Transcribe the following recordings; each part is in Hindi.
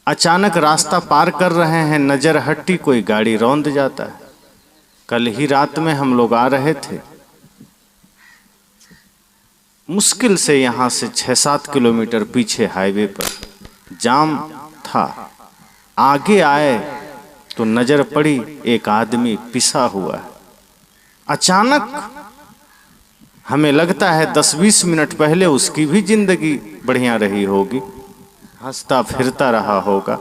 अचानक रास्ता पार कर रहे हैं, नजर हटी, कोई गाड़ी रौंद जाता है। कल ही रात में हम लोग आ रहे थे, मुश्किल से यहाँ से 6-7 किलोमीटर पीछे हाईवे पर जाम था। आगे आए तो नजर पड़ी एक आदमी पिसा हुआ है। अचानक हमें लगता है 10-20 मिनट पहले उसकी भी जिंदगी बढ़िया रही होगी, हंसता फिरता रहा होगा,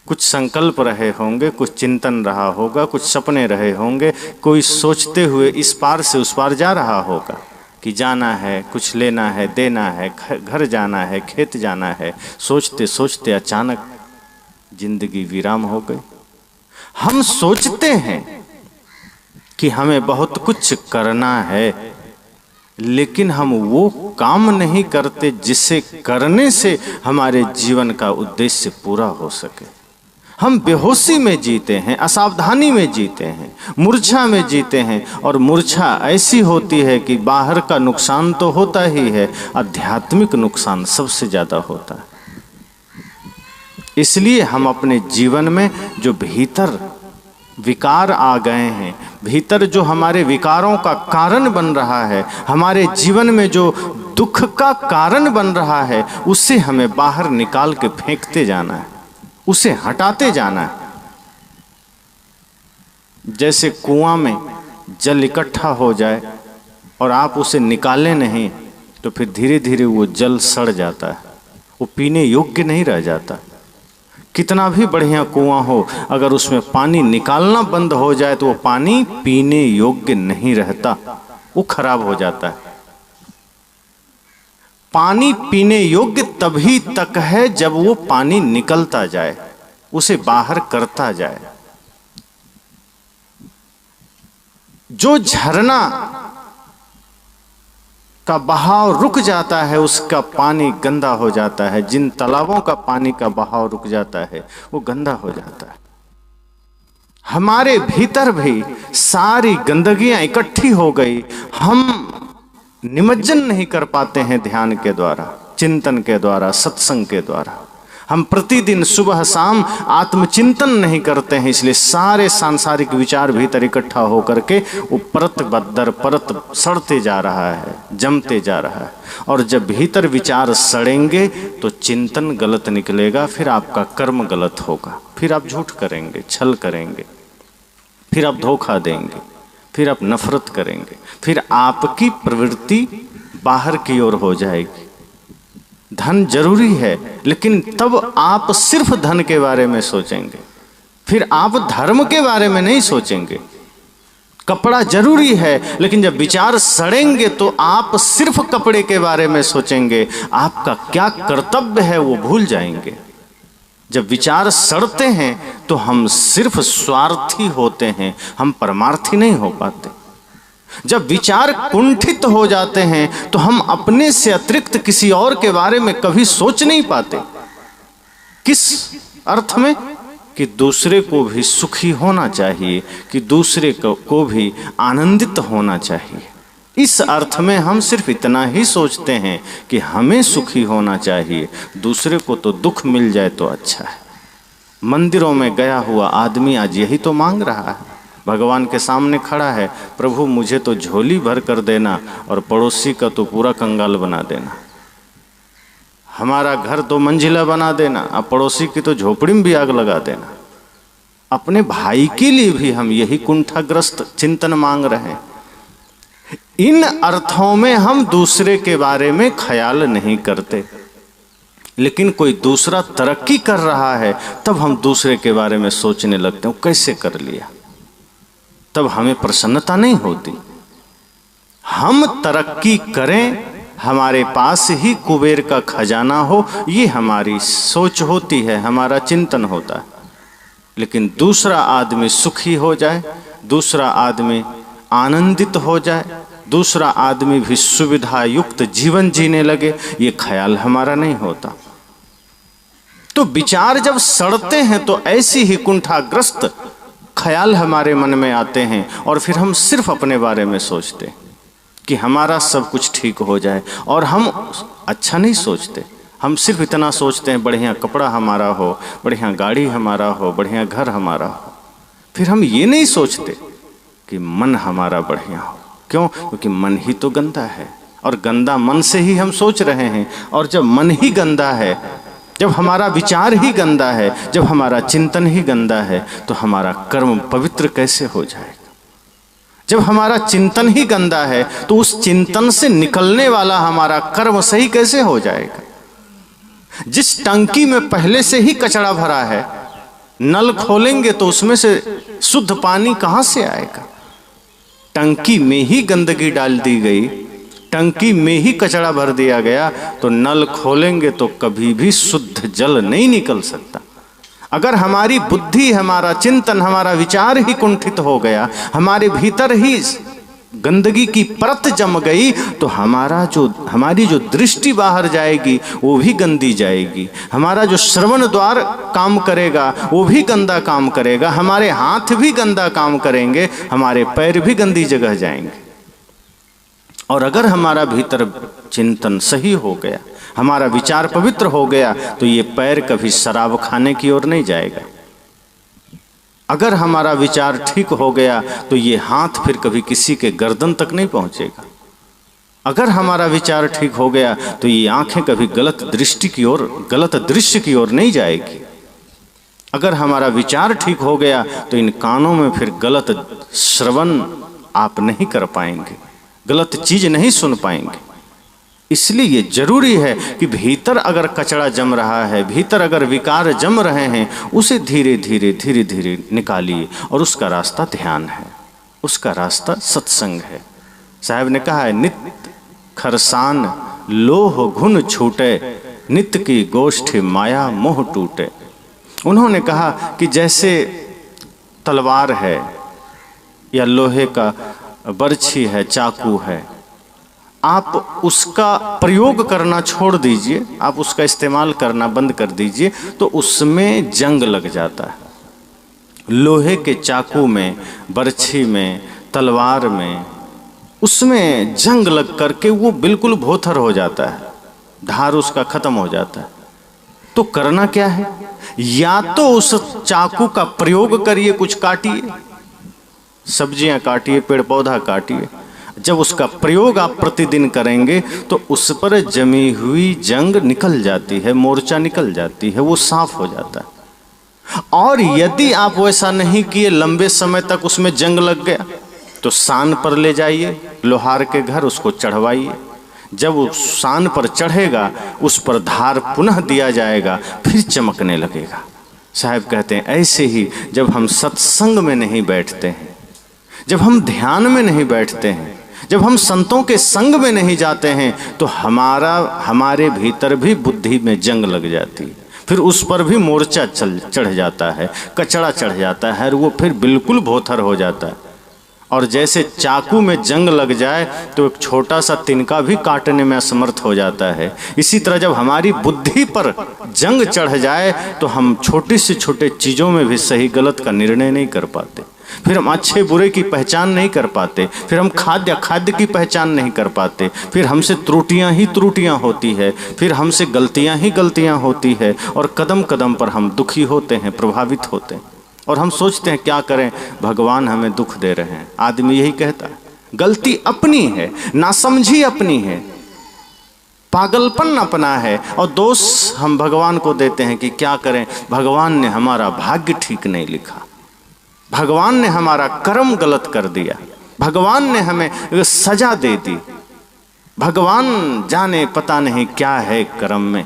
कुछ संकल्प रहे होंगे, कुछ चिंतन रहा होगा, कुछ सपने रहे होंगे, कोई सोचते हुए इस पार से उस पार जा रहा होगा कि जाना है, कुछ लेना है, देना है, घर जाना है, खेत जाना है। सोचते सोचते अचानक जिंदगी विराम हो गई। हम सोचते हैं कि हमें बहुत कुछ करना है, लेकिन हम वो काम नहीं करते जिसे करने से हमारे जीवन का उद्देश्य पूरा हो सके। हम बेहोशी में जीते हैं, असावधानी में जीते हैं, मूर्छा में जीते हैं। और मूर्छा ऐसी होती है कि बाहर का नुकसान तो होता ही है, आध्यात्मिक नुकसान सबसे ज़्यादा होता है। इसलिए हम अपने जीवन में जो भीतर विकार आ गए हैं, भीतर जो हमारे विकारों का कारण बन रहा है, हमारे जीवन में जो दुख का कारण बन रहा है, उसे हमें बाहर निकाल के फेंकते जाना है, उसे हटाते जाना है। जैसे कुआं में जल इकट्ठा हो जाए और आप उसे निकालें नहीं तो फिर धीरे धीरे वो जल सड़ जाता है, वो पीने योग्य नहीं रह जाता। कितना भी बढ़िया कुआं हो, अगर उसमें पानी निकालना बंद हो जाए तो वो पानी पीने योग्य नहीं रहता, वो खराब हो जाता है। पानी पीने योग्य तभी तक है जब वो पानी निकलता जाए, उसे बाहर करता जाए। जो झरना का बहाव रुक जाता है उसका पानी गंदा हो जाता है। जिन तालाबों का पानी का बहाव रुक जाता है वो गंदा हो जाता है। हमारे भीतर भी सारी गंदगियां इकट्ठी हो गई, हम निमज्जन नहीं कर पाते हैं ध्यान के द्वारा, चिंतन के द्वारा, सत्संग के द्वारा। हम प्रतिदिन सुबह शाम आत्मचिंतन नहीं करते हैं, इसलिए सारे सांसारिक विचार भीतर इकट्ठा होकर के वो परत बदर परत सड़ते जा रहा है, जमते जा रहा है। और जब भीतर विचार सड़ेंगे तो चिंतन गलत निकलेगा, फिर आपका कर्म गलत होगा, फिर आप झूठ करेंगे, छल करेंगे, फिर आप धोखा देंगे, फिर आप नफरत करेंगे, फिर आपकी प्रवृत्ति बाहर की ओर हो जाएगी। धन जरूरी है, लेकिन तब आप सिर्फ धन के बारे में सोचेंगे, फिर आप धर्म के बारे में नहीं सोचेंगे। कपड़ा जरूरी है, लेकिन जब विचार सड़ेंगे तो आप सिर्फ कपड़े के बारे में सोचेंगे, आपका क्या कर्तव्य है वो भूल जाएंगे। जब विचार सड़ते हैं तो हम सिर्फ स्वार्थी होते हैं, हम परमार्थी नहीं हो पाते। जब विचार कुंठित हो जाते हैं तो हम अपने से अतिरिक्त किसी और के बारे में कभी सोच नहीं पाते। किस अर्थ में? कि दूसरे को भी सुखी होना चाहिए, कि दूसरे को भी आनंदित होना चाहिए। इस अर्थ में हम सिर्फ इतना ही सोचते हैं कि हमें सुखी होना चाहिए, दूसरे को तो दुख मिल जाए तो अच्छा है। मंदिरों में गया हुआ आदमी आज यही तो मांग रहा है, भगवान के सामने खड़ा है, प्रभु मुझे तो झोली भर कर देना और पड़ोसी का तो पूरा कंगाल बना देना, हमारा घर 2 मंजिला बना देना, अब पड़ोसी की तो झोपड़ी में भी आग लगा देना। अपने भाई के लिए भी हम यही कुंठाग्रस्त चिंतन मांग रहे हैं। इन अर्थों में हम दूसरे के बारे में ख्याल नहीं करते, लेकिन कोई दूसरा तरक्की कर रहा है तब हम दूसरे के बारे में सोचने लगते हैं, कैसे कर लिया, तब हमें प्रसन्नता नहीं होती। हम तरक्की करें, हमारे पास ही कुबेर का खजाना हो, ये हमारी सोच होती है, हमारा चिंतन होता है। लेकिन दूसरा आदमी सुखी हो जाए, दूसरा आदमी आनंदित हो जाए, दूसरा आदमी भी सुविधा युक्त जीवन जीने लगे, ये ख्याल हमारा नहीं होता। तो विचार जब सड़ते हैं तो ऐसी ही कुंठाग्रस्त ख्याल हमारे मन में आते हैं और फिर हम सिर्फ अपने बारे में सोचते कि हमारा सब कुछ ठीक हो जाए। और हम अच्छा नहीं सोचते, हम सिर्फ इतना सोचते हैं बढ़िया कपड़ा हमारा हो, बढ़िया गाड़ी हमारा हो, बढ़िया घर हमारा हो। फिर हम ये नहीं सोचते कि मन हमारा बढ़िया हो। क्यों? क्योंकि मन ही तो गंदा है और गंदा मन से ही हम सोच रहे हैं। और जब मन ही गंदा है, जब हमारा विचार ही गंदा है, जब हमारा चिंतन ही गंदा है, तो हमारा कर्म पवित्र कैसे हो जाएगा? जब हमारा चिंतन ही गंदा है तो उस चिंतन से निकलने वाला हमारा कर्म सही कैसे हो जाएगा? जिस टंकी में पहले से ही कचरा भरा है, नल खोलेंगे तो उसमें से शुद्ध पानी कहां से आएगा? टंकी में ही गंदगी डाल दी गई, टंकी में ही कचरा भर दिया गया, तो नल खोलेंगे तो कभी भी शुद्ध जल नहीं निकल सकता। अगर हमारी बुद्धि, हमारा चिंतन, हमारा विचार ही कुंठित हो गया, हमारे भीतर ही गंदगी की परत जम गई, तो हमारी जो दृष्टि बाहर जाएगी वो भी गंदी जाएगी। हमारा जो श्रवण द्वार काम करेगा वो भी गंदा काम करेगा, हमारे हाथ भी गंदा काम करेंगे, हमारे पैर भी गंदी जगह जाएंगे। और अगर हमारा भीतर चिंतन सही हो गया, हमारा विचार पवित्र हो गया, तो ये पैर कभी शराब खाने की ओर नहीं जाएगा। अगर हमारा विचार ठीक हो गया तो ये हाथ फिर कभी किसी के गर्दन तक नहीं पहुंचेगा। अगर हमारा विचार ठीक हो गया तो ये आंखें कभी गलत दृष्टि की ओर, गलत दृश्य की ओर नहीं जाएगी। अगर हमारा विचार ठीक हो गया तो इन कानों में फिर गलत श्रवण आप नहीं कर पाएंगे, गलत चीज नहीं सुन पाएंगे। इसलिए ये जरूरी है कि भीतर अगर कचरा जम रहा है, भीतर अगर विकार जम रहे हैं, उसे धीरे धीरे निकालिए। और उसका रास्ता ध्यान है, उसका रास्ता सत्संग है। साहब ने कहा है, नित्य खरसान लोह घुन छूटे, नित्य की गोष्ठी माया मोह टूटे। उन्होंने कहा कि जैसे तलवार है या लोहे का बर्छी है, चाकू है, आप उसका प्रयोग करना छोड़ दीजिए, आप उसका इस्तेमाल करना बंद कर दीजिए, तो उसमें जंग लग जाता है। लोहे के चाकू में, बर्छी में, तलवार में, उसमें जंग लग करके वो बिल्कुल भोथर हो जाता है, धार उसका खत्म हो जाता है। तो करना क्या है? या तो उस चाकू का प्रयोग करिए, कुछ काटिए, सब्जियां काटिए, पेड़ पौधा काटिए। जब उसका प्रयोग आप प्रतिदिन करेंगे तो उस पर जमी हुई जंग निकल जाती है, मोर्चा निकल जाती है, वो साफ हो जाता है। और यदि आप वैसा नहीं किए, लंबे समय तक उसमें जंग लग गया, तो सान पर ले जाइए, लोहार के घर, उसको चढ़वाइए। जब वो सान पर चढ़ेगा, उस पर धार पुनः दिया जाएगा, फिर चमकने लगेगा। साहब कहते हैं, ऐसे ही जब हम सत्संग में नहीं बैठते हैं, जब हम ध्यान में नहीं बैठते हैं, जब हम संतों के संग में नहीं जाते हैं, तो हमारे भीतर भी बुद्धि में जंग लग जाती है, फिर उस पर भी मोर्चा चढ़ जाता है, कचरा चढ़ जाता है, और वो फिर बिल्कुल भोथर हो जाता है। और जैसे चाकू में जंग लग जाए तो एक छोटा सा तिनका भी काटने में असमर्थ हो जाता है, इसी तरह जब हमारी बुद्धि पर जंग चढ़ जाए तो हम छोटी से छोटे चीज़ों में भी सही गलत का निर्णय नहीं कर पाते, फिर हम अच्छे बुरे की पहचान नहीं कर पाते, फिर हम खाद्य अखाद्य की पहचान नहीं कर पाते, फिर हमसे त्रुटियां ही त्रुटियां होती है, फिर हमसे गलतियां ही गलतियां होती है, और कदम कदम पर हम दुखी होते हैं, प्रभावित होते हैं। और हम सोचते हैं क्या करें, भगवान हमें दुख दे रहे हैं। आदमी यही कहता है, गलती अपनी है, नासमझी अपनी है, पागलपन अपना है, और दोष हम भगवान को देते हैं कि क्या करें, भगवान ने हमारा भाग्य ठीक नहीं लिखा, भगवान ने हमारा कर्म गलत कर दिया, भगवान ने हमें सजा दे दी, भगवान जाने पता नहीं क्या है कर्म में।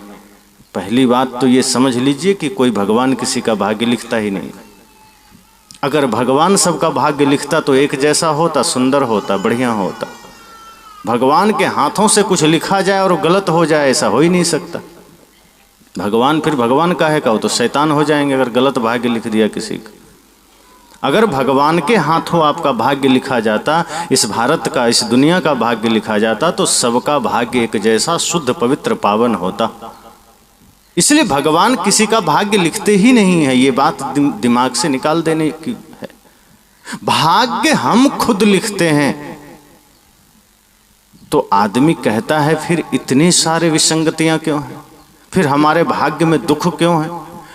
पहली बात तो ये समझ लीजिए कि कोई भगवान किसी का भाग्य लिखता ही नहीं। अगर भगवान सबका भाग्य लिखता तो एक जैसा होता, सुंदर होता, बढ़िया होता। भगवान के हाथों से कुछ लिखा जाए और गलत हो जाए, ऐसा हो ही नहीं सकता। भगवान फिर भगवान का है का, वो तो शैतान हो जाएंगे अगर गलत भाग्य लिख दिया किसी का। अगर भगवान के हाथों आपका भाग्य लिखा जाता, इस भारत का, इस दुनिया का भाग्य लिखा जाता, तो सबका भाग्य एक जैसा शुद्ध पवित्र पावन होता। इसलिए भगवान किसी का भाग्य लिखते ही नहीं है, ये बात दिमाग से निकाल देने की है। भाग्य हम खुद लिखते हैं। तो आदमी कहता है फिर इतनी सारे विसंगतियां क्यों हैं? फिर हमारे भाग्य में दुख क्यों है,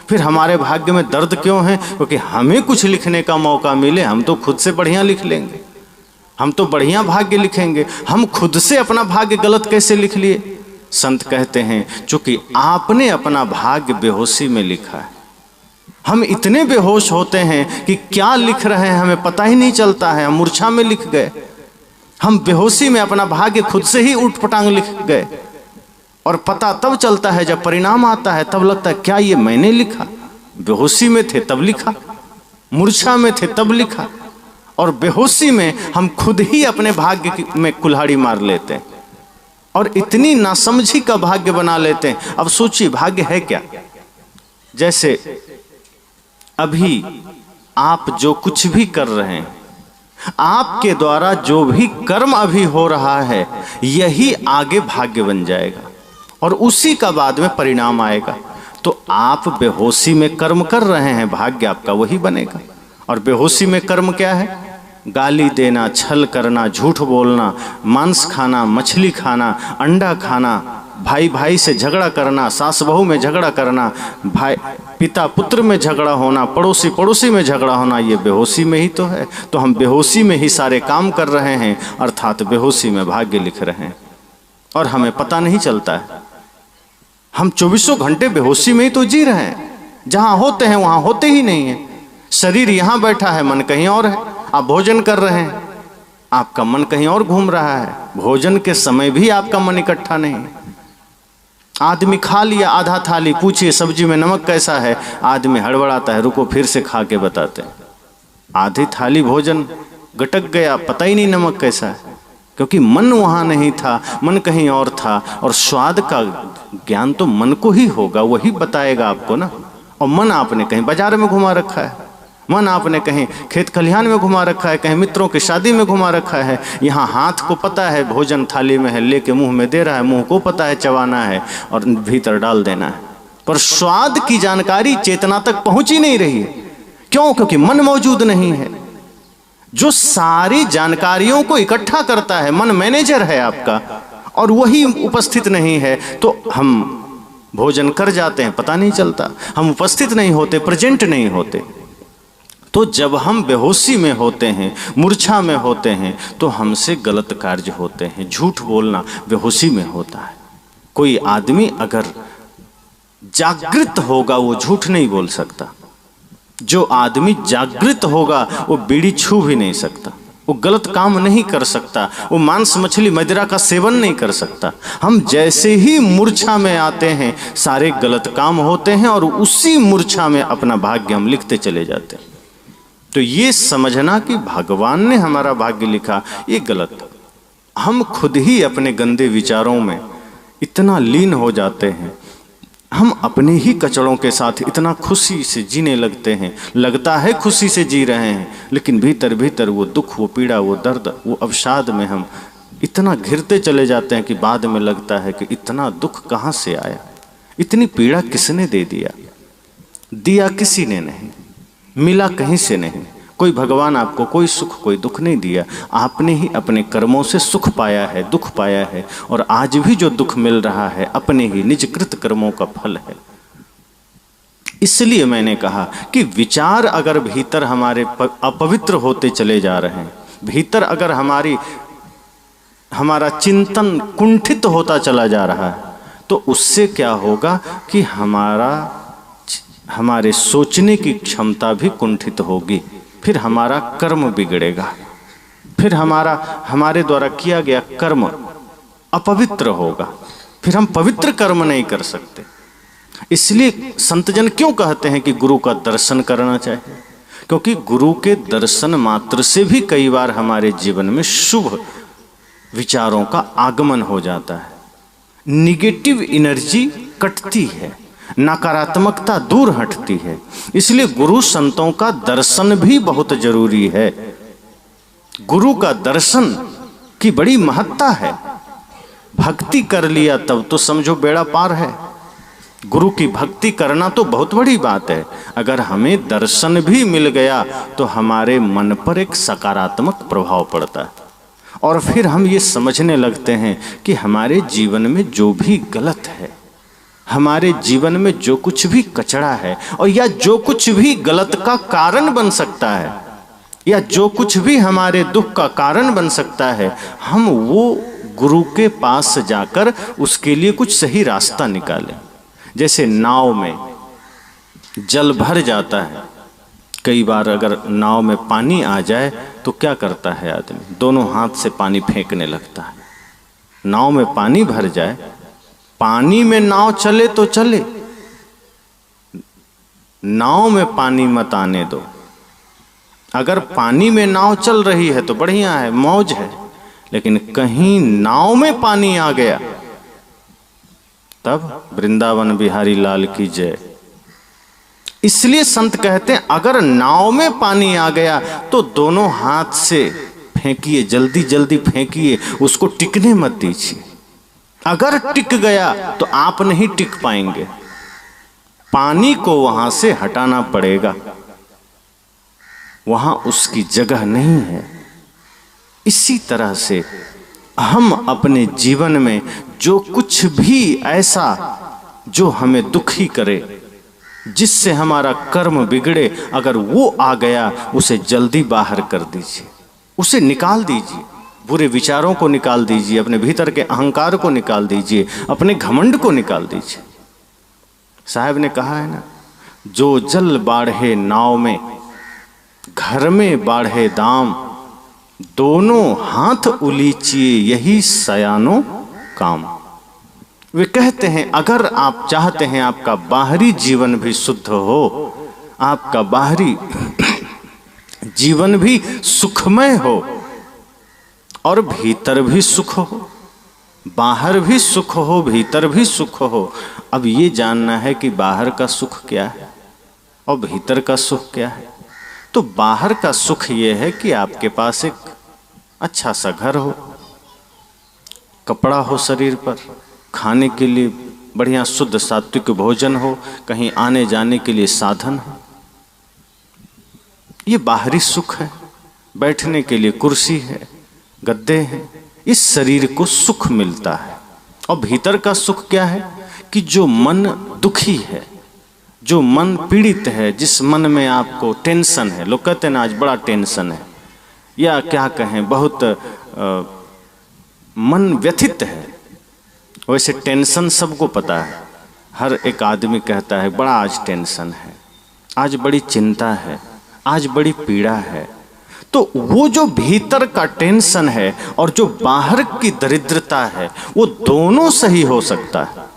फिर हमारे भाग्य में दर्द क्यों है? क्योंकि हमें कुछ लिखने का मौका मिले, हम तो खुद से बढ़िया लिख लेंगे, हम तो बढ़िया भाग्य लिखेंगे। हम खुद से अपना भाग्य गलत कैसे लिख लिए? संत कहते हैं चूंकि आपने अपना भाग्य बेहोशी में लिखा है। हम इतने बेहोश होते हैं कि क्या लिख रहे हैं हमें पता ही नहीं चलता है, हम मूर्छा में लिख गए। हम बेहोशी में अपना भाग्य खुद से ही उठपटांग लिख गए, और पता तब चलता है जब परिणाम आता है, तब लगता है क्या ये मैंने लिखा? बेहोशी में थे तब लिखा, मूर्छा में थे तब लिखा, और बेहोशी में हम खुद ही अपने भाग्य में कुल्हाड़ी मार लेते हैं और इतनी नासमझी का भाग्य बना लेते हैं। अब सोचिए भाग्य है क्या? जैसे अभी आप जो कुछ भी कर रहे हैं, आपके द्वारा जो भी कर्म अभी हो रहा है, यही आगे भाग्य बन जाएगा और उसी का बाद में परिणाम आएगा। तो आप बेहोशी में कर्म कर रहे हैं, भाग्य आपका वही बनेगा। और बेहोशी में कर्म क्या है? गाली देना, छल करना, झूठ बोलना, मांस खाना, मछली खाना, अंडा खाना, भाई भाई से झगड़ा करना, सास बहू में झगड़ा करना, भाई पिता पुत्र में झगड़ा होना, पड़ोसी पड़ोसी में झगड़ा होना, ये बेहोशी में ही तो है। तो हम बेहोशी में ही सारे काम कर रहे हैं, अर्थात बेहोशी में भाग्य लिख रहे हैं और हमें पता नहीं चलता है। हम 24 घंटे बेहोशी में ही तो जी रहे हैं, जहाँ होते हैं वहाँ होते ही नहीं है। शरीर यहाँ बैठा है, मन कहीं और है। आप भोजन कर रहे हैं, आपका मन कहीं और घूम रहा है। भोजन के समय भी आपका मन इकट्ठा नहीं है। आदमी खा लिया आधा थाली, पूछिए सब्जी में नमक कैसा है, आदमी हड़बड़ाता है, रुको फिर से खा के बताते हैं। आधी थाली भोजन गटक गया, पता ही नहीं नमक कैसा है, क्योंकि मन वहाँ नहीं था, मन कहीं और था। और स्वाद का ज्ञान तो मन को ही होगा, वही बताएगा आपको ना। और मन आपने कहीं बाजार में घुमा रखा है, मन आपने कहीं खेत खलिहान में घुमा रखा है, कहीं मित्रों की शादी में घुमा रखा है। यहाँ हाथ को पता है भोजन थाली में है, लेके मुंह में दे रहा है, मुंह को पता है चबाना है और भीतर डाल देना है, पर स्वाद की जानकारी चेतना तक पहुंच ही नहीं रही है। क्यों? क्योंकि मन मौजूद नहीं है, जो सारी जानकारियों को इकट्ठा करता है। मन मैनेजर है आपका, और वही उपस्थित नहीं है, तो हम भोजन कर जाते हैं, पता नहीं चलता। हम उपस्थित नहीं होते, प्रेजेंट नहीं होते। तो जब हम बेहोशी में होते हैं, मूर्छा में होते हैं, तो हमसे गलत कार्य होते हैं। झूठ बोलना बेहोशी में होता है। कोई आदमी अगर जागृत होगा वो झूठ नहीं बोल सकता। जो आदमी जागृत होगा वो बीड़ी छू भी नहीं सकता, वो गलत काम नहीं कर सकता, वो मांस मछली मदिरा का सेवन नहीं कर सकता। हम जैसे ही मूर्छा में आते हैं, सारे गलत काम होते हैं और उसी मूर्छा में अपना भाग्य हम लिखते चले जाते हैं। तो ये समझना कि भगवान ने हमारा भाग्य लिखा, ये गलत। हम खुद ही अपने गंदे विचारों में इतना लीन हो जाते हैं, हम अपने ही कचड़ों के साथ इतना खुशी से जीने लगते हैं। लगता है खुशी से जी रहे हैं, लेकिन भीतर भीतर वो दुख, वो पीड़ा, वो दर्द, वो अवसाद में हम इतना घिरते चले जाते हैं कि बाद में लगता है कि इतना दुख कहाँ से आया, इतनी पीड़ा किसने दे दिया? दिया किसी ने नहीं, मिला कहीं से नहीं। कोई भगवान आपको कोई सुख कोई दुख नहीं दिया, आपने ही अपने कर्मों से सुख पाया है, दुख पाया है। और आज भी जो दुख मिल रहा है अपने ही निजकृत कर्मों का फल है। इसलिए मैंने कहा कि विचार अगर भीतर हमारे अपवित्र होते चले जा रहे हैं, भीतर अगर हमारा चिंतन कुंठित होता चला जा रहा है, तो उससे क्या होगा कि हमारे सोचने की क्षमता भी कुंठित होगी, फिर हमारा कर्म बिगड़ेगा, फिर हमारे द्वारा किया गया कर्म अपवित्र होगा, फिर हम पवित्र कर्म नहीं कर सकते। इसलिए संतजन क्यों कहते हैं कि गुरु का दर्शन करना चाहिए? क्योंकि गुरु के दर्शन मात्र से भी कई बार हमारे जीवन में शुभ विचारों का आगमन हो जाता है, निगेटिव एनर्जी कटती है, नकारात्मकता दूर हटती है। इसलिए गुरु संतों का दर्शन भी बहुत जरूरी है। गुरु का दर्शन की बड़ी महत्ता है। भक्ति कर लिया तब तो समझो बेड़ा पार है। गुरु की भक्ति करना तो बहुत बड़ी बात है। अगर हमें दर्शन भी मिल गया तो हमारे मन पर एक सकारात्मक प्रभाव पड़ता है, और फिर हम ये समझने लगते हैं कि हमारे जीवन में जो भी गलत है हमारे जीवन में जो कुछ भी कचरा है और या जो कुछ भी गलत का कारण बन सकता है या जो कुछ भी हमारे दुख का कारण बन सकता है, हम वो गुरु के पास जाकर उसके लिए कुछ सही रास्ता निकालें। जैसे नाव में जल भर जाता है, कई बार अगर नाव में पानी आ जाए तो क्या करता है आदमी, दोनों हाथ से पानी फेंकने लगता है। नाव में पानी भर जाए, पानी में नाव चले तो चले, नाव में पानी मत आने दो। अगर पानी में नाव चल रही है तो बढ़िया है, मौज है, लेकिन कहीं नाव में पानी आ गया तब वृंदावन बिहारी लाल की जय। इसलिए संत कहते हैं अगर नाव में पानी आ गया तो दोनों हाथ से फेंकिए, जल्दी जल्दी फेंकिए, उसको टिकने मत दीजिए। अगर टिक गया तो आप नहीं टिक पाएंगे, पानी को वहां से हटाना पड़ेगा, वहां उसकी जगह नहीं है। इसी तरह से हम अपने जीवन में जो कुछ भी ऐसा जो हमें दुखी करे, जिससे हमारा कर्म बिगड़े, अगर वो आ गया उसे जल्दी बाहर कर दीजिए, उसे निकाल दीजिए। बुरे विचारों को निकाल दीजिए, अपने भीतर के अहंकार को निकाल दीजिए, अपने घमंड को निकाल दीजिए। साहब ने कहा है ना, जो जल बाढ़े नाव में, घर में बाढ़े दाम, दोनों हाथ उलीचिए यही सयानो काम। वे कहते हैं अगर आप चाहते हैं आपका बाहरी जीवन भी शुद्ध हो, आपका बाहरी जीवन भी सुखमय हो और भीतर भी सुख हो, बाहर भी सुख हो, भीतर भी सुख हो। अब ये जानना है कि बाहर का सुख क्या है और भीतर का सुख क्या है। तो बाहर का सुख ये है कि आपके पास एक अच्छा सा घर हो, कपड़ा हो शरीर पर, खाने के लिए बढ़िया शुद्ध सात्विक भोजन हो, कहीं आने जाने के लिए साधन हो, ये बाहरी सुख है। बैठने के लिए कुर्सी है, गद्दे हैं, इस शरीर को सुख मिलता है। और भीतर का सुख क्या है कि जो मन दुखी है, जो मन पीड़ित है, जिस मन में आपको टेंशन है, लोग कहते हैं ना आज बड़ा टेंशन है, या क्या कहें बहुत मन व्यथित है। वैसे टेंशन सबको पता है, हर एक आदमी कहता है बड़ा आज टेंशन है, आज बड़ी चिंता है, आज बड़ी पीड़ा है। तो वो जो भीतर का टेंशन है और जो बाहर की दरिद्रता है, वो दोनों सही हो सकता है।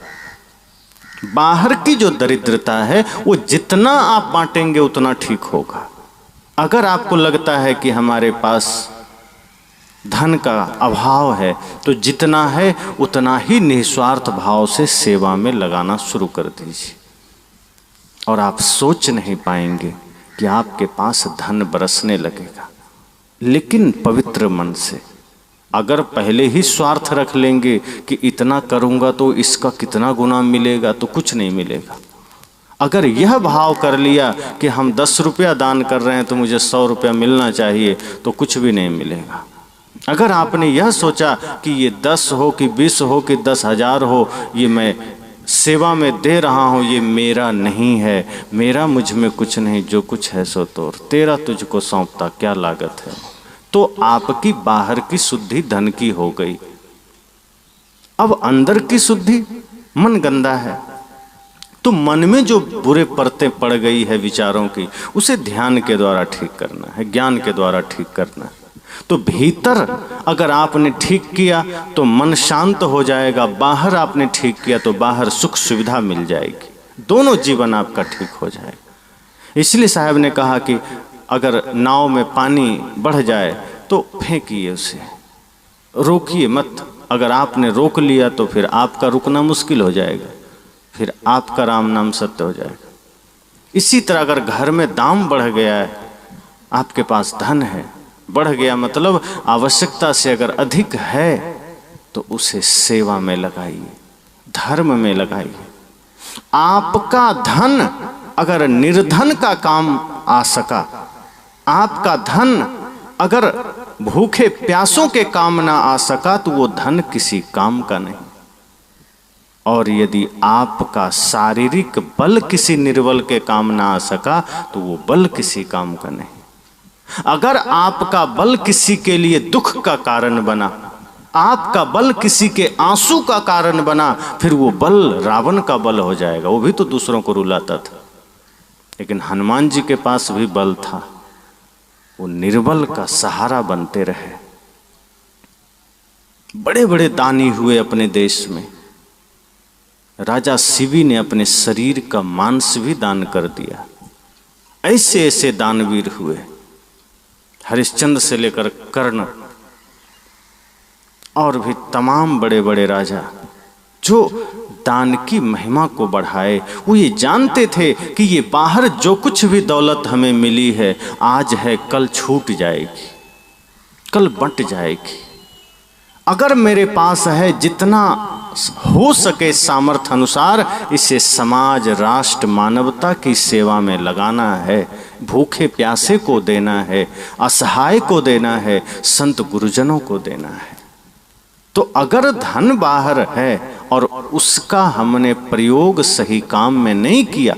बाहर की जो दरिद्रता है वो जितना आप बांटेंगे उतना ठीक होगा। अगर आपको लगता है कि हमारे पास धन का अभाव है तो जितना है उतना ही निस्वार्थ भाव से सेवा में लगाना शुरू कर दीजिए, और आप सोच नहीं पाएंगे कि आपके पास धन बरसने लगेगा। लेकिन पवित्र मन से, अगर पहले ही स्वार्थ रख लेंगे कि इतना करूंगा तो इसका कितना गुना मिलेगा, तो कुछ नहीं मिलेगा। अगर यह भाव कर लिया कि हम 10 रुपया दान कर रहे हैं तो मुझे 100 रुपया मिलना चाहिए, तो कुछ भी नहीं मिलेगा। अगर आपने यह सोचा कि ये 10 हो कि 20 हो कि 10,000 हो, ये मैं सेवा में दे रहा हूँ, ये मेरा नहीं है, मेरा मुझ में कुछ नहीं, जो कुछ है सो तोर, तेरा तुझको सौंपता क्या लागत है, तो आपकी बाहर की शुद्धि धन की हो गई। अब अंदर की शुद्धि, मन गंदा है तो मन में जो बुरे परतें पड़ गई है विचारों की, उसे ध्यान के द्वारा ठीक करना है, ज्ञान के द्वारा ठीक करना है। तो भीतर अगर आपने ठीक किया तो मन शांत हो जाएगा, बाहर आपने ठीक किया तो बाहर सुख सुविधा मिल जाएगी, दोनों जीवन आपका ठीक हो जाएगा। इसलिए साहब ने कहा कि अगर नाव में पानी बढ़ जाए तो फेंकिए उसे, रोकिए मत। अगर आपने रोक लिया तो फिर आपका रुकना मुश्किल हो जाएगा, फिर आपका राम नाम सत्य हो जाएगा। इसी तरह अगर घर में दाम बढ़ गया है, आपके पास धन है, बढ़ गया मतलब आवश्यकता से अगर अधिक है, तो उसे सेवा में लगाइए, धर्म में लगाइए। आपका धन अगर निर्धन का काम आ सका, आपका धन अगर भूखे प्यासों के काम ना आ सका, तो वो धन किसी काम का नहीं। और यदि आपका शारीरिक बल किसी निर्बल के काम ना आ सका तो वो बल किसी काम का नहीं। अगर आपका बल किसी के लिए दुख का कारण बना, आपका बल किसी के आंसू का कारण बना, फिर वो बल रावण का बल हो जाएगा। वो भी तो दूसरों को रुलाता था, लेकिन हनुमान जी के पास भी बल था, वो निर्बल का सहारा बनते रहे। बड़े बड़े दानी हुए अपने देश में। राजा शिवी ने अपने शरीर का मांस भी दान कर दिया। ऐसे ऐसे दानवीर हुए, हरिश्चंद्र से लेकर कर्ण और भी तमाम बड़े बड़े राजा जो दान की महिमा को बढ़ाए। वो ये जानते थे कि ये बाहर जो कुछ भी दौलत हमें मिली है, आज है कल छूट जाएगी, कल बंट जाएगी। अगर मेरे पास है, जितना हो सके सामर्थ्य अनुसार इसे समाज, राष्ट्र, मानवता की सेवा में लगाना है। भूखे प्यासे को देना है, असहाय को देना है, संत गुरुजनों को देना है। तो अगर धन बाहर है और उसका हमने प्रयोग सही काम में नहीं किया,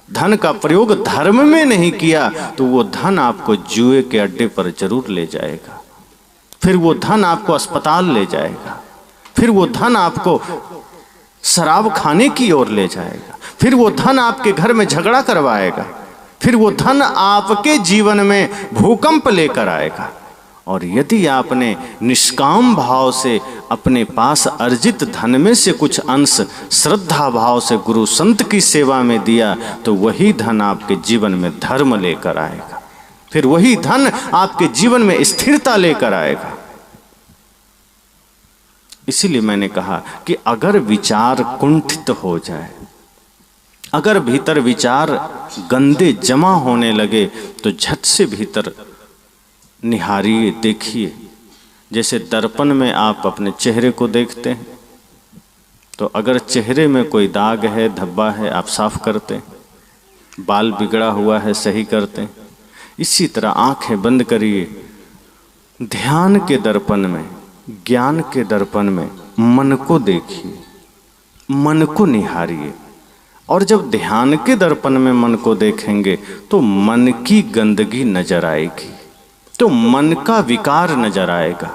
धन का प्रयोग धर्म में नहीं किया, तो वो धन आपको जुए के अड्डे पर जरूर ले जाएगा। फिर वो धन आपको अस्पताल ले जाएगा, फिर वो धन आपको शराब खाने की ओर ले जाएगा, फिर वो धन आपके घर में झगड़ा करवाएगा, फिर वो धन आपके जीवन में भूकंप लेकर आएगा। और यदि आपने निष्काम भाव से अपने पास अर्जित धन में से कुछ अंश श्रद्धा भाव से गुरु संत की सेवा में दिया, तो वही धन आपके जीवन में धर्म लेकर आएगा, फिर वही धन आपके जीवन में स्थिरता लेकर आएगा। इसीलिए मैंने कहा कि अगर विचार कुंठित हो जाए, अगर भीतर विचार गंदे जमा होने लगे, तो झट से भीतर निहारिए, देखिए। जैसे दर्पण में आप अपने चेहरे को देखते हैं, तो अगर चेहरे में कोई दाग है, धब्बा है, आप साफ करते हैं, बाल बिगड़ा हुआ है सही करते हैं। इसी तरह आंखें बंद करिए, ध्यान के दर्पण में, ज्ञान के दर्पण में मन को देखिए, मन को निहारिए। और जब ध्यान के दर्पण में मन को देखेंगे तो मन की गंदगी नजर आएगी, तो मन का विकार नजर आएगा।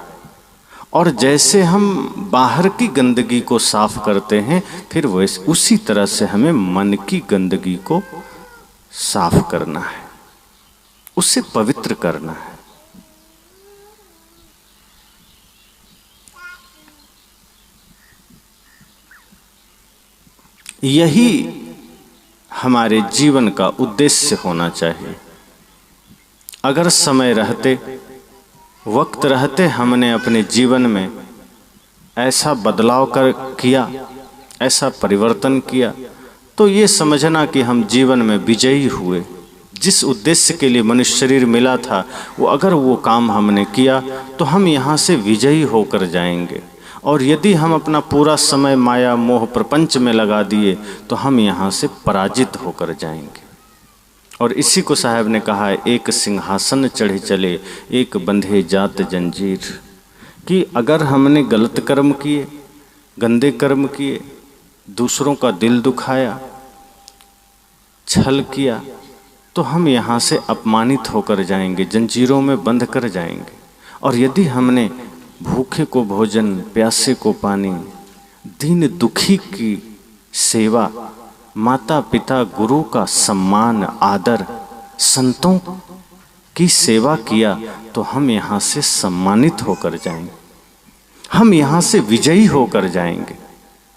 और जैसे हम बाहर की गंदगी को साफ करते हैं, फिर वैसे उसी तरह से हमें मन की गंदगी को साफ करना है, उसे पवित्र करना है। यही हमारे जीवन का उद्देश्य होना चाहिए। अगर समय रहते, वक्त रहते हमने अपने जीवन में ऐसा बदलाव किया, ऐसा परिवर्तन किया, तो ये समझना कि हम जीवन में विजयी हुए। जिस उद्देश्य के लिए मनुष्य शरीर मिला था, वो अगर वो काम हमने किया तो हम यहाँ से विजयी होकर जाएंगे। और यदि हम अपना पूरा समय माया मोह प्रपंच में लगा दिए तो हम यहाँ से पराजित होकर जाएंगे। और इसी को साहब ने कहा है, एक सिंहासन चढ़े चले, एक बंधे जात जंजीर। कि अगर हमने गलत कर्म किए, गंदे कर्म किए, दूसरों का दिल दुखाया, छल किया, तो हम यहाँ से अपमानित होकर जाएंगे, जंजीरों में बंध कर जाएंगे। और यदि हमने भूखे को भोजन, प्यासे को पानी, दीन दुखी की सेवा, माता पिता गुरु का सम्मान आदर, संतों की सेवा किया, तो हम यहाँ से सम्मानित होकर जाएंगे, हम यहाँ से विजयी होकर जाएंगे।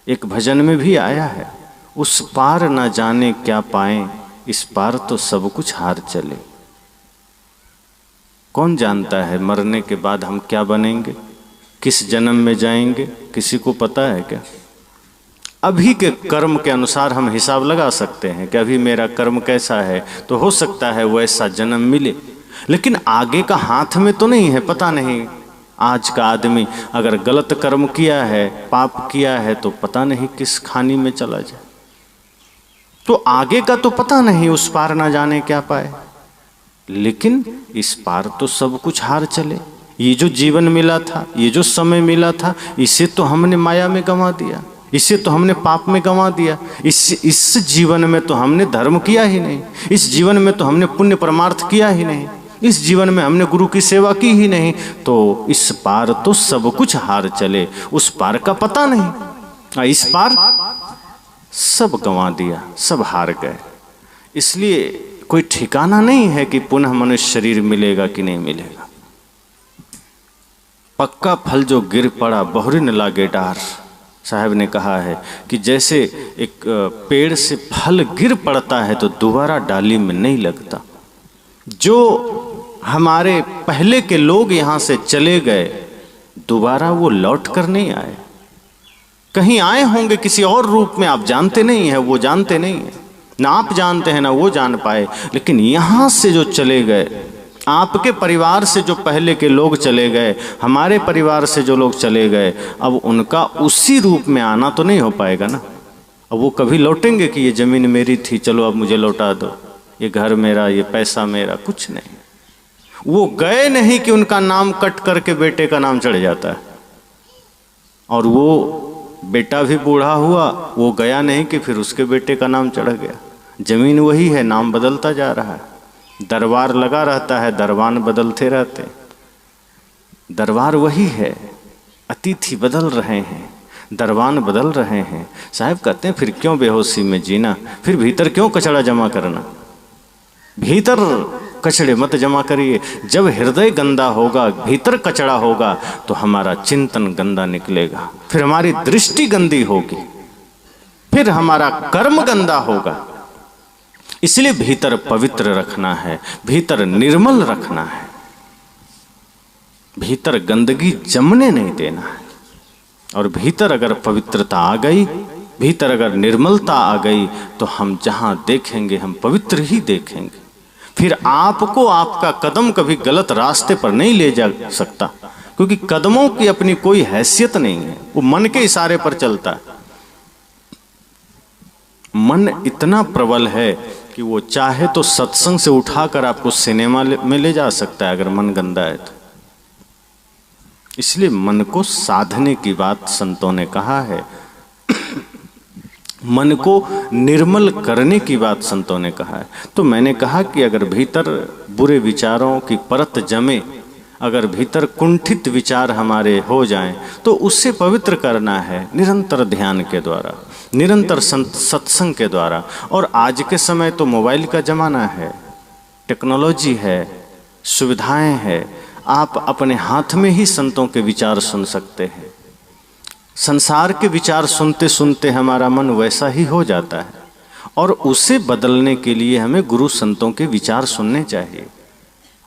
एक भजन में भी आया है, उस पार न जाने क्या पाएं, इस पार तो सब कुछ हार चले। कौन जानता है मरने के बाद हम क्या बनेंगे, किस जन्म में जाएंगे, किसी को पता है क्या? अभी के कर्म के अनुसार हम हिसाब लगा सकते हैं कि अभी मेरा कर्म कैसा है, तो हो सकता है वैसा जन्म मिले, लेकिन आगे का हाथ में तो नहीं है, पता नहीं। आज का आदमी अगर गलत कर्म किया है, पाप किया है, तो पता नहीं किस खानी में चला जाए। तो आगे का तो पता नहीं, उस पार ना जाने क्या पाए, लेकिन इस पार तो सब कुछ हार चले। ये जो जीवन मिला था, ये जो समय मिला था, इसे तो हमने माया में गंवा दिया। इसे तो हमने पाप में गंवा दिया। इस जीवन में तो हमने धर्म किया ही नहीं, इस जीवन में तो हमने पुण्य परमार्थ किया ही नहीं, इस जीवन में हमने गुरु की सेवा की ही नहीं, तो इस पार तो सब कुछ हार चले, उस पार का पता नहीं, इस पार सब गंवा दिया, सब हार गए। इसलिए कोई ठिकाना नहीं है कि पुनः मनुष्य शरीर मिलेगा कि नहीं मिलेगा। पक्का फल जो गिर पड़ा बहुरी न लागे डार, साहब ने कहा है कि जैसे एक पेड़ से फल गिर पड़ता है तो दोबारा डाली में नहीं लगता। जो हमारे पहले के लोग यहाँ से चले गए, दोबारा वो लौट कर नहीं आए। कहीं आए होंगे किसी और रूप में, आप जानते नहीं हैं, वो जानते नहीं हैं, ना आप जानते हैं ना वो जान पाए। लेकिन यहाँ से जो चले गए, आपके परिवार से जो पहले के लोग चले गए, हमारे परिवार से जो लोग चले गए, अब उनका उसी रूप में आना तो नहीं हो पाएगा ना। अब वो कभी लौटेंगे कि ये ज़मीन मेरी थी, चलो अब मुझे लौटा दो, ये घर मेरा, ये पैसा मेरा, कुछ नहीं। वो गए नहीं कि उनका नाम कट करके बेटे का नाम चढ़ जाता है, और वो बेटा भी बूढ़ा हुआ, वो गया नहीं कि फिर उसके बेटे का नाम चढ़ गया। ज़मीन वही है, नाम बदलता जा रहा है। दरबार लगा रहता है, दरबान बदलते रहते, दरबार वही है, अतिथि बदल रहे हैं, दरबान बदल रहे हैं। साहब कहते हैं फिर क्यों बेहोशी में जीना, फिर भीतर क्यों कचड़ा जमा करना, भीतर कचड़े मत जमा करिए। जब हृदय गंदा होगा, भीतर कचड़ा होगा, तो हमारा चिंतन गंदा निकलेगा, फिर हमारी दृष्टि गंदी होगी, फिर हमारा कर्म गंदा होगा। इसलिए भीतर पवित्र रखना है, भीतर निर्मल रखना है, भीतर गंदगी जमने नहीं देना है। और भीतर अगर पवित्रता आ गई, भीतर अगर निर्मलता आ गई, तो हम जहां देखेंगे हम पवित्र ही देखेंगे। फिर आपको आपका कदम कभी गलत रास्ते पर नहीं ले जा सकता, क्योंकि कदमों की अपनी कोई हैसियत नहीं है, वो मन के इशारे पर चलता है। मन इतना प्रबल है कि वो चाहे तो सत्संग से उठाकर आपको सिनेमा में ले जा सकता है, अगर मन गंदा है तो। इसलिए मन को साधने की बात संतों ने कहा है, मन को निर्मल करने की बात संतों ने कहा है। तो मैंने कहा कि अगर भीतर बुरे विचारों की परत जमे, अगर भीतर कुंठित विचार हमारे हो जाएं, तो उससे पवित्र करना है निरंतर ध्यान के द्वारा, निरंतर सत्संग के द्वारा। और आज के समय तो मोबाइल का ज़माना है, टेक्नोलॉजी है, सुविधाएं हैं, आप अपने हाथ में ही संतों के विचार सुन सकते हैं। संसार के विचार सुनते सुनते हमारा मन वैसा ही हो जाता है, और उसे बदलने के लिए हमें गुरु संतों के विचार सुनने चाहिए।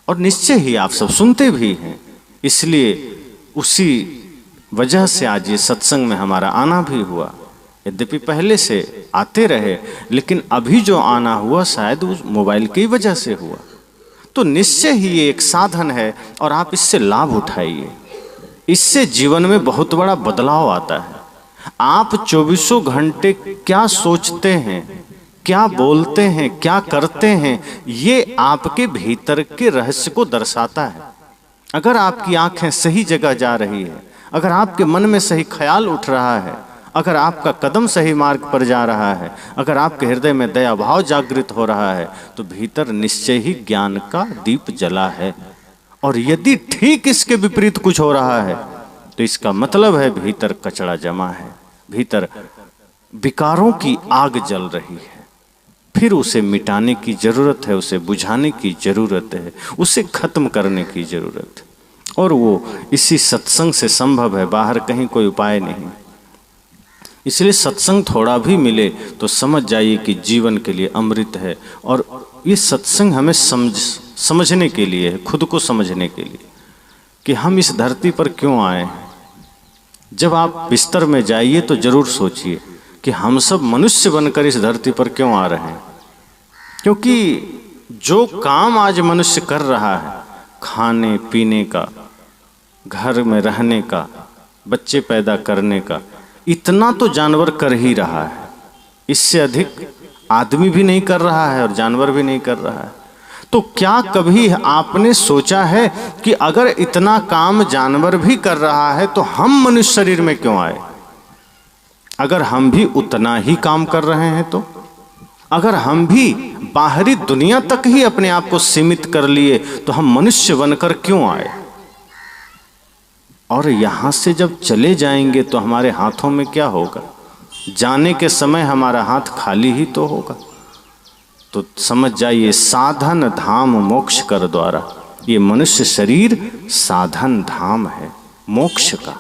और निश्चय ही आप सब सुनते भी हैं, इसलिए उसी वजह से आज ये सत्संग में हमारा आना भी हुआ। यद्यपि पहले से आते रहे, लेकिन अभी जो आना हुआ शायद उस मोबाइल की वजह से हुआ। तो निश्चय ही ये एक साधन है, और आप इससे लाभ उठाइए। इससे जीवन में बहुत बड़ा बदलाव आता है। आप 24 घंटे क्या सोचते हैं, क्या बोलते हैं, क्या करते हैं, ये आपके भीतर के रहस्य को दर्शाता है। अगर आपकी आंखें सही जगह जा रही है, अगर आपके मन में सही ख्याल उठ रहा है, अगर आपका कदम सही मार्ग पर जा रहा है, अगर आपके हृदय में दया भाव जागृत हो रहा है, तो भीतर निश्चय ही ज्ञान का दीप जला है। और यदि ठीक इसके विपरीत कुछ हो रहा है, तो इसका मतलब है भीतर कचरा जमा है, भीतर विकारों की आग जल रही है। फिर उसे मिटाने की जरूरत है, उसे बुझाने की जरूरत है, उसे खत्म करने की जरूरत है। और वो इसी सत्संग से संभव है, बाहर कहीं कोई उपाय नहीं। इसलिए सत्संग थोड़ा भी मिले तो समझ जाइए कि जीवन के लिए अमृत है। और ये सत्संग हमें समझने के लिए है, खुद को समझने के लिए कि हम इस धरती पर क्यों आए हैं। जब आप बिस्तर में जाइए तो जरूर सोचिए कि हम सब मनुष्य बनकर इस धरती पर क्यों आ रहे हैं। क्योंकि जो काम आज मनुष्य कर रहा है, खाने पीने का, घर में रहने का, बच्चे पैदा करने का, इतना तो जानवर कर ही रहा है। इससे अधिक आदमी भी नहीं कर रहा है और जानवर भी नहीं कर रहा है। तो क्या कभी आपने सोचा है कि अगर इतना काम जानवर भी कर रहा है तो हम मनुष्य शरीर में क्यों आए? अगर हम भी उतना ही काम कर रहे हैं तो, अगर हम भी बाहरी दुनिया तक ही अपने आप को सीमित कर लिए तो हम मनुष्य बनकर क्यों आए? और यहां से जब चले जाएंगे तो हमारे हाथों में क्या होगा? जाने के समय हमारा हाथ खाली ही तो होगा। तो समझ जाइए, साधन धाम मोक्ष कर द्वारा, ये मनुष्य शरीर साधन धाम है मोक्ष का।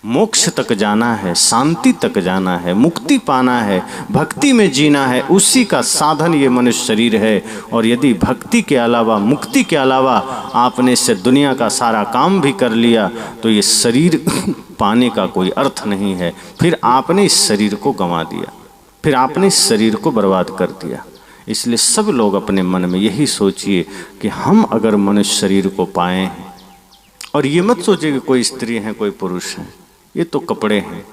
मोक्ष तक जाना है, शांति तक जाना है, मुक्ति पाना है, भक्ति में जीना है, उसी का साधन ये मनुष्य शरीर है। और यदि भक्ति के अलावा, मुक्ति के अलावा आपने से दुनिया का सारा काम भी कर लिया तो ये शरीर पाने का कोई अर्थ नहीं है। फिर आपने इस शरीर को गंवा दिया, फिर आपने इस शरीर को बर्बाद कर दिया। इसलिए सब लोग अपने मन में यही सोचिए कि हम अगर मनुष्य शरीर को पाए हैं, और ये मत सोचिए कि कोई स्त्री है कोई पुरुष है, ये तो कपड़े हैं।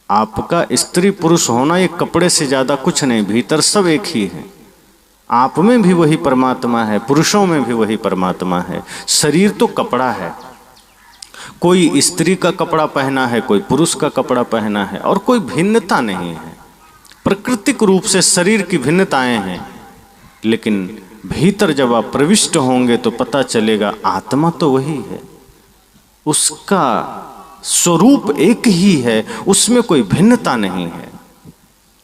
आपका स्त्री पुरुष होना ये कपड़े से ज्यादा कुछ नहीं, भीतर सब एक ही है। आप में भी वही परमात्मा है, पुरुषों में भी वही परमात्मा है। शरीर तो कपड़ा है, कोई स्त्री का कपड़ा पहना है, कोई पुरुष का कपड़ा पहना है, और कोई भिन्नता नहीं है। प्राकृतिक रूप से शरीर की भिन्नताएं हैं, लेकिन भीतर जब आप प्रविष्ट होंगे तो पता चलेगा आत्मा तो वही है, उसका स्वरूप एक ही है, उसमें कोई भिन्नता नहीं है।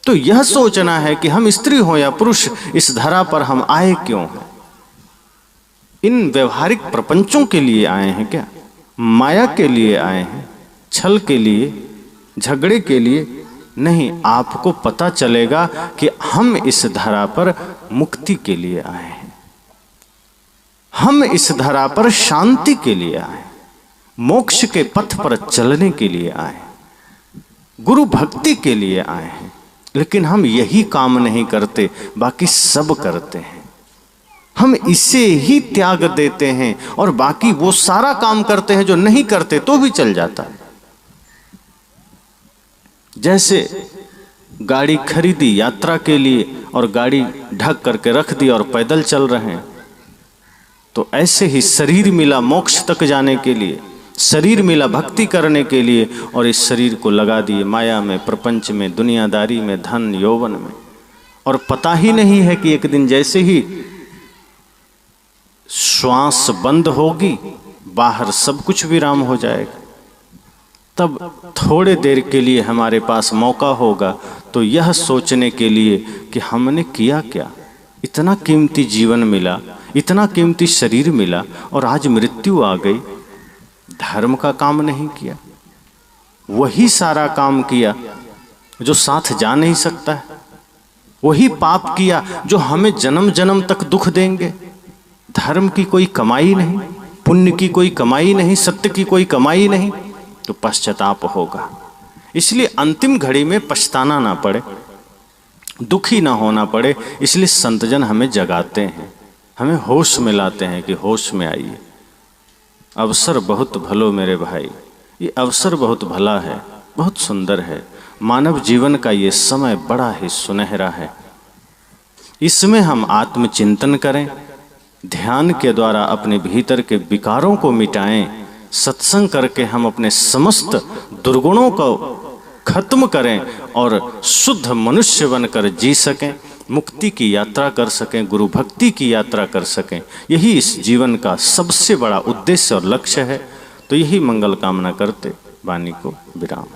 तो यह सोचना है कि हम स्त्री हो या पुरुष, इस धरा पर हम आए क्यों हैं? इन व्यवहारिक प्रपंचों के लिए आए हैं क्या? माया के लिए आए हैं? छल के लिए, झगड़े के लिए नहीं। आपको पता चलेगा कि हम इस धरा पर मुक्ति के लिए आए हैं, हम इस धरा पर शांति के लिए आए, मोक्ष के पथ पर चलने के लिए आए, गुरु भक्ति के लिए आए हैं। लेकिन हम यही काम नहीं करते, बाकी सब करते हैं। हम इसे ही त्याग देते हैं और बाकी वो सारा काम करते हैं जो नहीं करते तो भी चल जाता है। जैसे गाड़ी खरीदी यात्रा के लिए और गाड़ी ढक करके रख दी और पैदल चल रहे हैं, तो ऐसे ही शरीर मिला मोक्ष तक जाने के लिए, शरीर मिला भक्ति करने के लिए, और इस शरीर को लगा दिए माया में, प्रपंच में, दुनियादारी में, धन यौवन में। और पता ही नहीं है कि एक दिन जैसे ही श्वास बंद होगी, बाहर सब कुछ विराम हो जाएगा। तब थोड़े देर के लिए हमारे पास मौका होगा तो यह सोचने के लिए कि हमने किया क्या। इतना कीमती जीवन मिला, इतना कीमती शरीर मिला, और आज मृत्यु आ गई। धर्म का काम नहीं किया, वही सारा काम किया जो साथ जा नहीं सकता है, वही पाप किया जो हमें जन्म जन्म तक दुख देंगे। धर्म की कोई कमाई नहीं, पुण्य की कोई कमाई नहीं, सत्य की कोई कमाई नहीं, तो पश्चाताप होगा। इसलिए अंतिम घड़ी में पछताना ना पड़े, दुखी ना होना पड़े, इसलिए संतजन हमें जगाते हैं, हमें होश में लाते हैं कि होश में आइए। अवसर बहुत भलो मेरे भाई, ये अवसर बहुत भला है, बहुत सुंदर है। मानव जीवन का ये समय बड़ा ही सुनहरा है। इसमें हम आत्मचिंतन करें, ध्यान के द्वारा अपने भीतर के विकारों को मिटाएं, सत्संग करके हम अपने समस्त दुर्गुणों को खत्म करें और शुद्ध मनुष्य बनकर जी सकें, मुक्ति की यात्रा कर सकें, गुरु भक्ति की यात्रा कर सकें। यही इस जीवन का सबसे बड़ा उद्देश्य और लक्ष्य है। तो यही मंगल कामना करते वाणी को विराम।